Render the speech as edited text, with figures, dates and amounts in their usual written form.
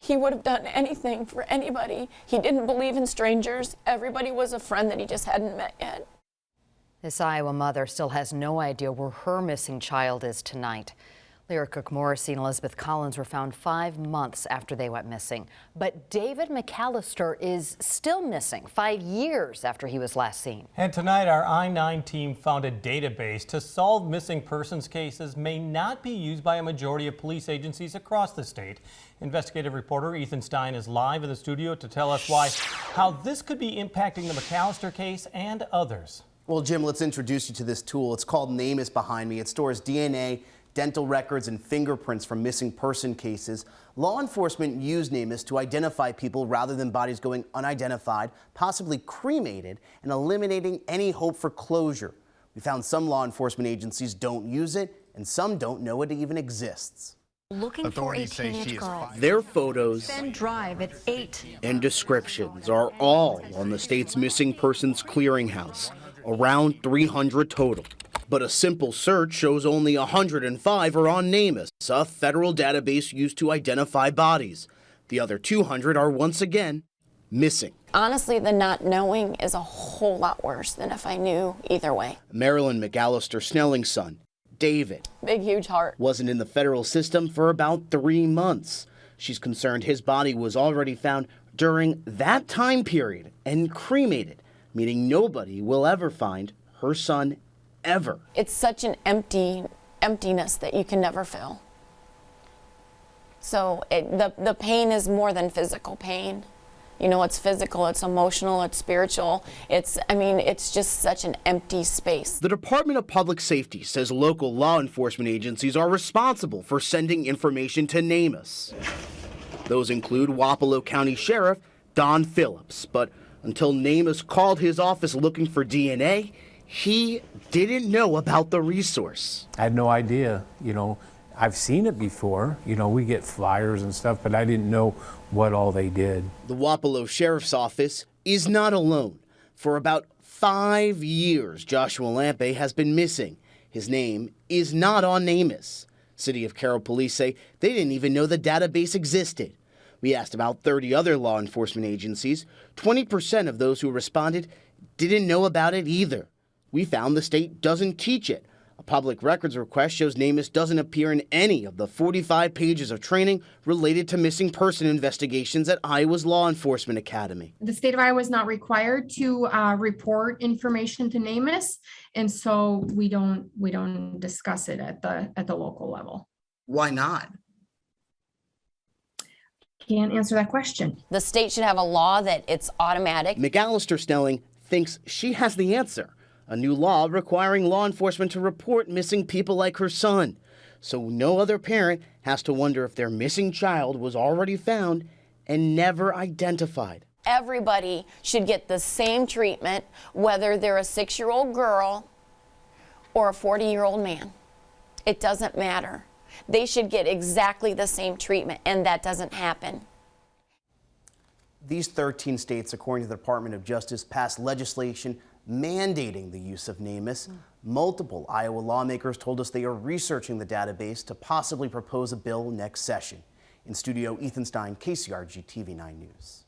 He would have done anything for anybody. He didn't believe in strangers. Everybody was a friend that he just hadn't met yet. This Iowa mother still has no idea where her missing child is tonight. Lyra Cook Morrissey and Elizabeth Collins were found 5 months after they went missing. But David McAllister is still missing 5 years after he was last seen. And tonight, our I-9 team found a database to solve missing persons cases may not be used by a majority of police agencies across the state. Investigative reporter Ethan Stein is live in the studio to tell us how this could be impacting the McAllister case and others. Well, Jim, let's introduce you to this tool. It's called NamUs behind me. It stores DNA, dental records, and fingerprints from missing person cases. Law enforcement use NamUs to identify people rather than bodies going unidentified, possibly cremated, and eliminating any hope for closure. We found some law enforcement agencies don't use it, and some don't know it even exists. Looking for a teenage girl. Their photos Drive at 8 and descriptions are all on the state's missing persons clearinghouse, around 300 total. But a simple search shows only 105 are on NamUs, a federal database used to identify bodies. The other 200 are once again missing. Honestly, the not knowing is a whole lot worse than if I knew either way. Marilyn McAllister Snelling's son, David, Big, huge heart. wasn't in the federal system for about 3 months. She's concerned his body was already found during that time period and cremated, meaning nobody will ever find her son ever. It's such an emptiness that you can never fill. So the pain is more than physical pain. You know, it's physical, it's emotional, it's spiritual. It's just such an empty space. The Department of Public Safety says local law enforcement agencies are responsible for sending information to NamUs. Those include Wapello County Sheriff Don Phillips, but until NamUs called his office looking for DNA, he didn't know about the resource. I had no idea, I've seen it before, we get flyers and stuff, but I didn't know what all they did. The Wapello Sheriff's Office is not alone. For about 5 years, Joshua Lampe has been missing. His name is not on NamUs. City of Carroll police say they didn't even know the database existed. We asked about 30 other law enforcement agencies. 20% of those who responded didn't know about it either. We found the state doesn't teach it. A public records request shows NamUs doesn't appear in any of the 45 pages of training related to missing person investigations at Iowa's Law Enforcement Academy. The state of Iowa is not required to report information to NamUs, and so we don't discuss it at the local level. Why not? Can't answer that question. The state should have a law that it's automatic. McAllister Snelling thinks she has the answer. A new law requiring law enforcement to report missing people like her son, so no other parent has to wonder if their missing child was already found and never identified. Everybody should get the same treatment, whether they're a 6-year-old girl or a 40-year-old man. It doesn't matter. They should get exactly the same treatment, and that doesn't happen. These 13 states, according to the Department of Justice, passed legislation mandating the use of NamUs. Multiple Iowa lawmakers told us they are researching the database to possibly propose a bill next session. In studio, Ethan Stein, KCRG TV 9 News.